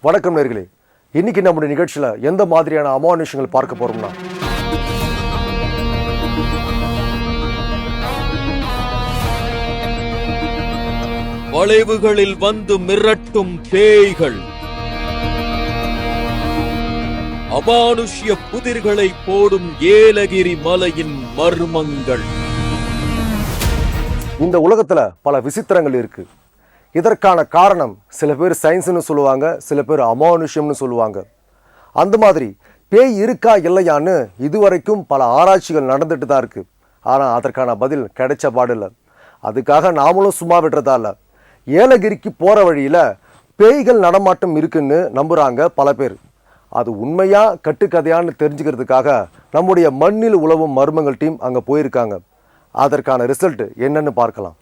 வணக்கம் நேயர்களே. இன்னைக்கு நம்முடைய நிகழ்ச்சியில எந்த மாதிரியான அமானுஷங்கள் பார்க்க போறோம்னா, வளைவுகளில் வந்து மிரட்டும் பேய்கள், அமானுஷ்ய புதிர்களை போடும் ஏலகிரி மலையின் மர்மங்கள். இந்த உலகத்துல பல விசித்திரங்கள் இருக்கு. இதற்கான காரணம் சில பேர் சயின்ஸ்னு சொல்லுவாங்க, சில பேர் அமானுஷ்யம்னு சொல்லுவாங்க. அந்த மாதிரி பேய் இருக்கா இல்லையான்னு இதுவரைக்கும் பல ஆராய்ச்சிகள் நடந்துட்டு தான் இருக்கு. ஆனால் அதற்கான பதில் கிடைச்ச பாடில்லை. அதுக்காக நாமளும் சும்மா விடுறதா இல்லை. ஏலகிரிக்கு போகிற வழியில் பேய்கள் நடமாட்டம் இருக்குன்னு நம்புகிறாங்க பல பேர். அது உண்மையா கட்டுக்கதையான்னு தெரிஞ்சுக்கிறதுக்காக நம்முடைய மண்ணில் உழவும் மர்மங்கள் டீம் அங்கே போயிருக்காங்க. அதற்கான ரிசல்ட் என்னன்னு பார்க்கலாம்.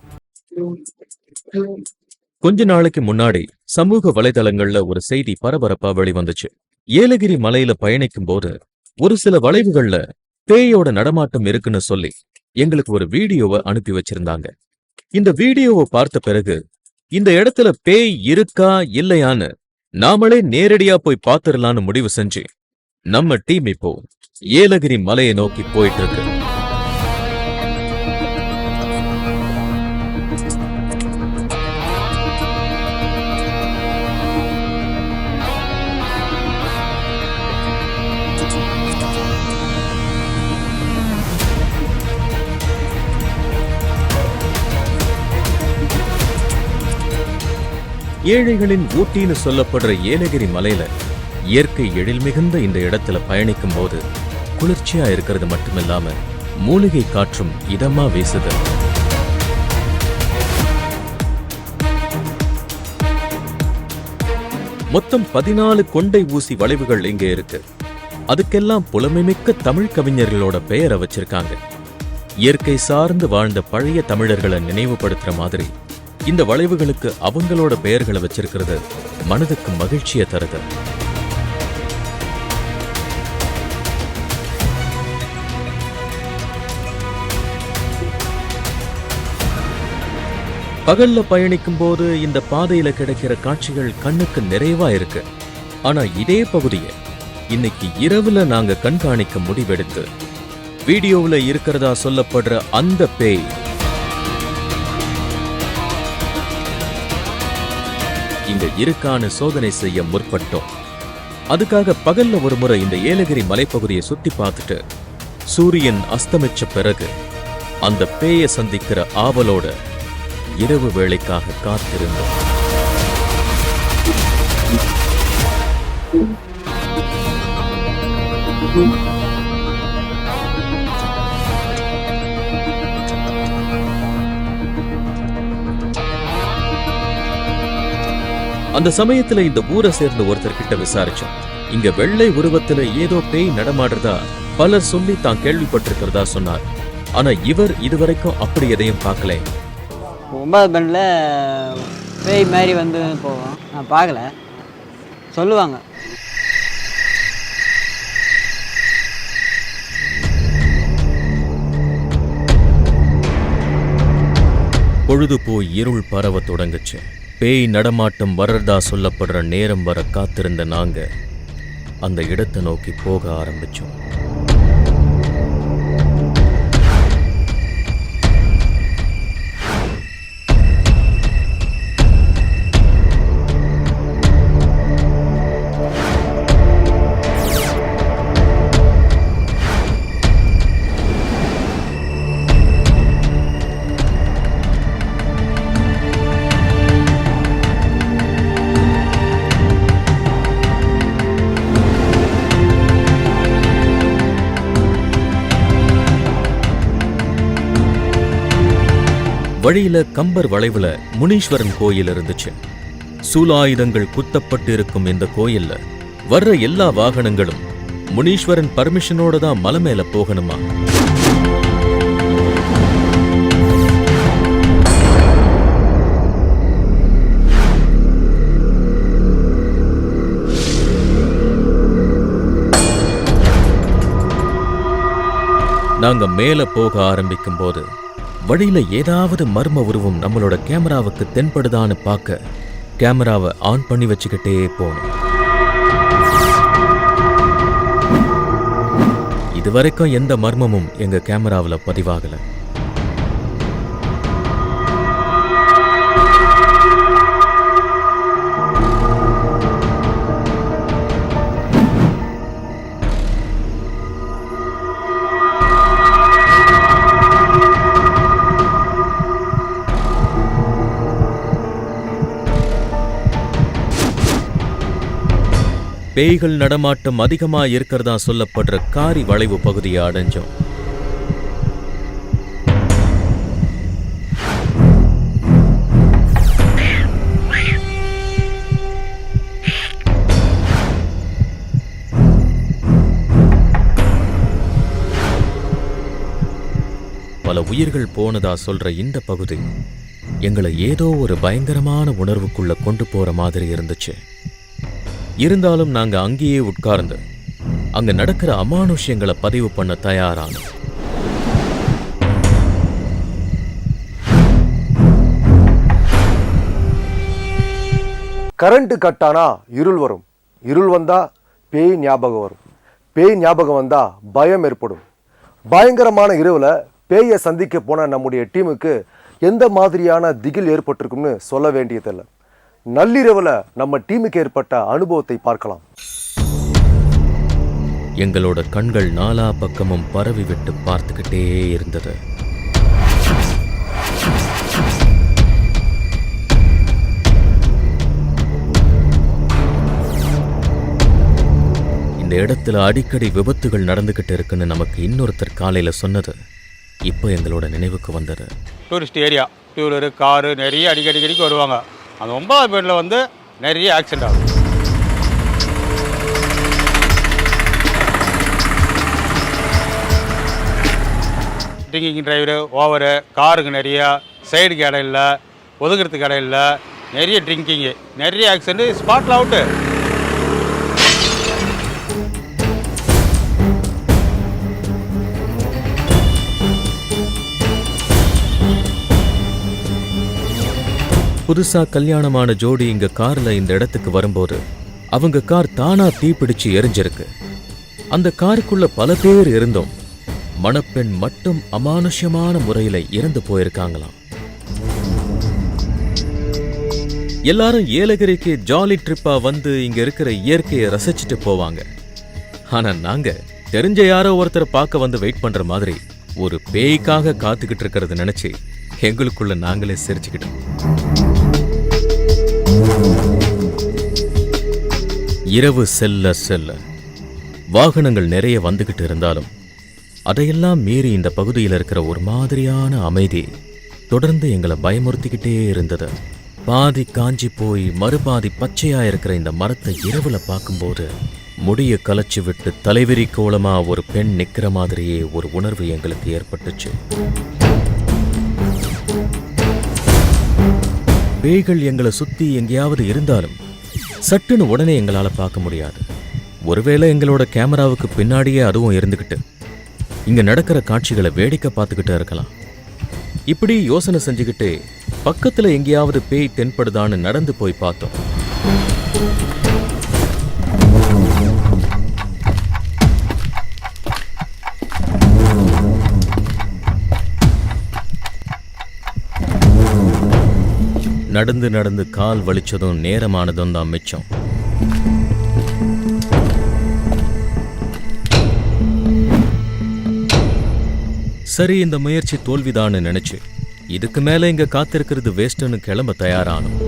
கொஞ்ச நாளைக்கு முன்னாடி சமூக வலைதளங்கள்ல ஒரு செய்தி பரபரப்பா வெளிவந்துச்சு. ஏலகிரி மலையில பயணிக்கும் போது ஒரு சில வளைவுகள்ல பேயோட நடமாட்டம் இருக்குன்னு சொல்லி எங்களுக்கு ஒரு வீடியோவை அனுப்பி வச்சிருந்தாங்க. இந்த வீடியோவை பார்த்த பிறகு இந்த இடத்துல பேய் இருக்கா இல்லையான்னு நாமளே நேரடியா போய் பார்த்துடலான்னு முடிவு செஞ்சு நம்ம டீம் இப்போ ஏலகிரி மலையை நோக்கி போயிட்டு இருக்கு. ஏழைகளின் ஊட்டின்னு சொல்லப்படுற ஏலகிரி மலையில இயற்கை எழில் மிகுந்த இந்த இடத்துல பயணிக்கும் போது குளிர்ச்சியா இருக்கிறது மட்டுமில்லாம மூலிகை காற்றும் இதமா வீசுது. மொத்தம் 14 கொண்டை ஊசி வளைவுகள் இங்க இருக்கு. அதுக்கெல்லாம் புலமைமிக்க தமிழ் கவிஞர்களோட பெயரை வச்சிருக்காங்க. இயற்கை சார்ந்து வாழ்ந்த பழைய தமிழர்களை நினைவுபடுத்துற மாதிரி இந்த வளைவுகளுக்கு அவங்களோட பெயர்களை வச்சிருக்கிறது மனதுக்கு மகிழ்ச்சியை தருது. பகல்ல பயணிக்கும் போது இந்த பாதையில கிடைக்கிற காட்சிகள் கண்ணுக்கு நிறைவா இருக்கு. ஆனா இதே பகுதியை இன்னைக்கு இரவுல நாங்க கண்காணிக்க முடிவெடுத்து வீடியோவுல இருக்கிறதா சொல்லப்படுற அந்த பேய் இங்க இருக்கான சோதனை செய்ய முற்பட்டோம். அதுக்காக பகல்ல ஒரு முறை இந்த ஏலகிரி மலைப்பகுதியை சுத்தி பார்த்துட்டு சூரியன் அஸ்தமிச்ச பிறகு அந்த பேயை சந்திக்கிற ஆவலோட இரவு வேளைக்காக காத்திருந்தோம். அந்த சமயத்துல இந்த ஊரை சேர்ந்த ஒருத்தர் கிட்ட விசாரிச்சோம். இங்க வெள்ளை உருவத்துல ஏதோ பேய் நடமாடுறதா பலர் சொல்லி தான் கேள்விப்பட்டிருக்கிறதா சொன்னார். ஆனா இவர் இதுவரைக்கும் அப்படி எதையும் பார்க்கல. 9 மணில பேய் மாதிரி வந்து போவோம், நான் பார்க்கல, சொல்லுவாங்க. பொழுது போய் இருள் பரவ தொடங்குச்சு. பேய் நடமாட்டம் வர்றதா சொல்லப்படுற நேரம் வர காத்திருந்த நாங்க அந்த இடத்தை நோக்கி போக ஆரம்பிச்சோம். வழியில கம்பர் வளைவுல முனீஸ்வரன் கோயில் இருந்துச்சு. சூலாயுதங்கள் குத்தப்பட்டு இருக்கும் இந்த கோயில்ல வர்ற எல்லா வாகனங்களும் முனீஸ்வரன் பர்மிஷனோட தான் மலை மேல போகணுமா. நாங்க மேல போக ஆரம்பிக்கும் போது வழியில ஏதாவது மர்ம உருவம் நம்மளோட கேமராவுக்கு தென்படுதான்னு பார்க்க கேமராவை ஆன் பண்ணி வச்சுக்கிட்டே போனோம். இதுவரைக்கும் எந்த மர்மமும் எங்க கேமராவுல பதிவாகல. பேய்கள் நடமாட்டம் அதிகமா இருக்கிறதா சொல்லப்படுற காரி வளைவு பகுதியை அடைஞ்சோம். பல உயிர்கள் போனதா சொல்ற இந்த பகுதி எங்களை ஏதோ ஒரு பயங்கரமான உணர்வுக்குள்ள கொண்டு போற மாதிரி இருந்துச்சு. இருந்தாலும் நாங்க அங்கேயே உட்கார்ந்து அங்க நடக்கிற அமானுஷ்யங்களை பதிவு பண்ண தயாரானோம். கரண்ட் கட்டானா இருள் வரும், இருள் வந்தா பேய் ஞாபகம் வரும், பேய் ஞாபகம் வந்தா பயம் ஏற்படும். பயங்கரமான இரவுல பேயை சந்திக்க போன நம்முடைய டீமுக்கு எந்த மாதிரியான திகில் ஏற்பட்டிருக்கும்னு சொல்ல வேண்டியதில்லை. நள்ளிரவுல நம்ம டீமுக்கு ஏற்பட்ட அனுபவத்தை பார்க்கலாம். எங்களோட கண்கள் நாலா பக்கமும் பரவி விட்டு பார்த்துக்கிட்டே இருந்தது. இந்த இடத்துல அடிக்கடி விபத்துகள் நடந்துகிட்டு இருக்குன்னு நமக்கு இன்னொருத்தர் காலையில சொன்னது இப்போ எங்களோட நினைவுக்கு வந்தது. Tourist area, two wheeler, car நிறைய அடிக்கடிக்கு வருவாங்க. அந்த 9வது பேரில் வந்து நிறைய ஆக்சிடென்ட் ஆகும். ட்ரிங்கிங் டிரைவரு, ஓவரு, காருங்க நிறையா, சைடுக்கு இடம் இல்லை, ஒதுக்கிறதுக்கு இடம் இல்லை, நிறைய ட்ரிங்கிங்கு, நிறைய ஆக்சிடென்ட், ஸ்பாட்டில் அவுட்டு. புதுசா கல்யாணமான ஜோடி இங்க கார்ல இந்த இடத்துக்கு வரும்போது அவங்க கார் தானா தீப்பிடிச்சு எரிஞ்சிருக்கு. அந்த காருக்குள்ள பல பேர் இருந்தோம். மணப்பெண் மட்டும் அமானுஷ்யமான முறையில இறந்து போயிருக்காங்களாம். எல்லாரும் ஏலகிரிக்கு ஜாலி ட்ரிப்பா வந்து இங்க இருக்கிற இயற்கையை ரசிச்சுட்டு போவாங்க. ஆனா நாங்க தெரிஞ்ச யாரோ ஒருத்தரை பார்க்க வந்து வெயிட் பண்ற மாதிரி ஒரு பேய்க்காக காத்துக்கிட்டு இருக்கிறத நினைச்சு எங்களுக்குள்ள நாங்களே சிரிச்சுக்கிட்டோம். இரவு செல்ல செல்ல வாகனங்கள் நிறைய வந்துகிட்டு இருந்தாலும் அதையெல்லாம் மீறி இந்த பகுதியில் இருக்கிற ஒரு மாதிரியான அமைதி தொடர்ந்து எங்களை பயமுறுத்திக்கிட்டே இருந்தது. பாதி காஞ்சி போய் மறுபாதி பச்சையா இருக்கிற இந்த மரத்தை இரவுல பார்க்கும்போது முடிய கலைச்சு விட்டு தலைவிரி கோலமா ஒரு பெண் நிக்கிற மாதிரியே ஒரு உணர்வு எங்களுக்கு ஏற்பட்டுச்சு. பேய்கள் எங்களை சுத்தி எங்கேயாவது இருந்தாலும் சட்டுன்னு உடனே எங்களால பார்க்க முடியாது. ஒருவேளை எங்களோட கேமராவுக்கு பின்னாடியே அதுவும் இருந்துகிட்டு இங்க நடக்கிற காட்சிகளை வேடிக்கை பார்த்துக்கிட்டு இருக்கலாம். இப்படி யோசனை செஞ்சுக்கிட்டு பக்கத்துல எங்கேயாவது பேய் தென்படுதான்னு நடந்து போய் பார்த்தோம். நடந்து நடந்து கால் வலிச்சதும் நேரமானதும் தான் மிச்சம். சரி, இந்த முயற்சி தோல்விதான்னு நினைச்சு இதுக்கு மேல இங்க காத்திருக்கிறது வேஸ்ட்னு கிளம்ப தயாரானோம்.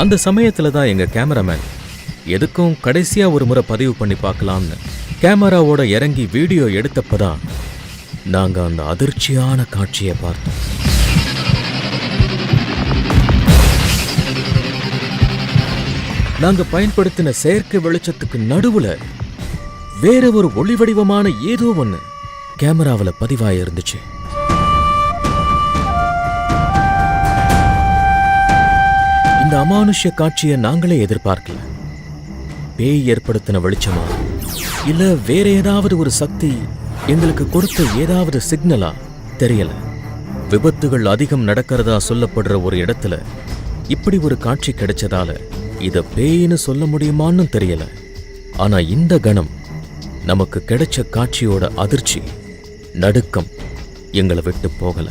அந்த சமயத்துல தான் எங்க கேமராமேன் எதுக்கும் கடைசியா ஒரு முறை பதிவு பண்ணி பார்க்கலாம்னு கேமராவோட இறங்கி வீடியோ எடுத்தப்பதான் நாங்க அந்த அதிர்ச்சியான காட்சியை பார்த்தோம். நாங்க பயன்படுத்தின செயற்கை வெளிச்சத்துக்கு நடுவுல வேற ஒரு ஒளி வடிவமான ஏதோ ஒண்ணு கேமராவுல பதிவாய இருந்துச்சு. இந்த அமானுஷ்ய காட்சியை நாங்களே எதிர்பார்க்கல. பேய் ஏற்படுத்தின வெளிச்சமா இல்ல வேற ஏதாவது ஒரு சக்தி எங்களுக்கு கொடுத்த ஏதாவது சிக்னலா தெரியல. விபத்துகள் அதிகம் நடக்கிறதா சொல்லப்படுற ஒரு இடத்துல இப்படி ஒரு காட்சி கிடைச்சதால இத பேயின்னு சொல்ல முடியுமான்னு தெரியல. ஆனா இந்த கணம் நமக்கு கிடைச்ச காட்சியோட அதிர்ச்சி, நடுக்கம் எங்களை விட்டு போகல.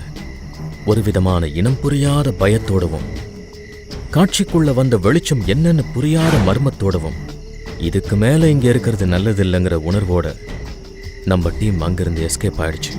ஒரு விதமான இனம் புரியாத பயத்தோடவும், காட்சிக்குள்ள வந்த வெளிச்சம் என்னன்னு புரியாத மர்மத்தோடவும், இதுக்கு மேல இங்க இருக்கிறது நல்லதில்லைங்கிற உணர்வோட நம்ம டீம் அங்கிருந்து எஸ்கேப் ஆயிடுச்சு.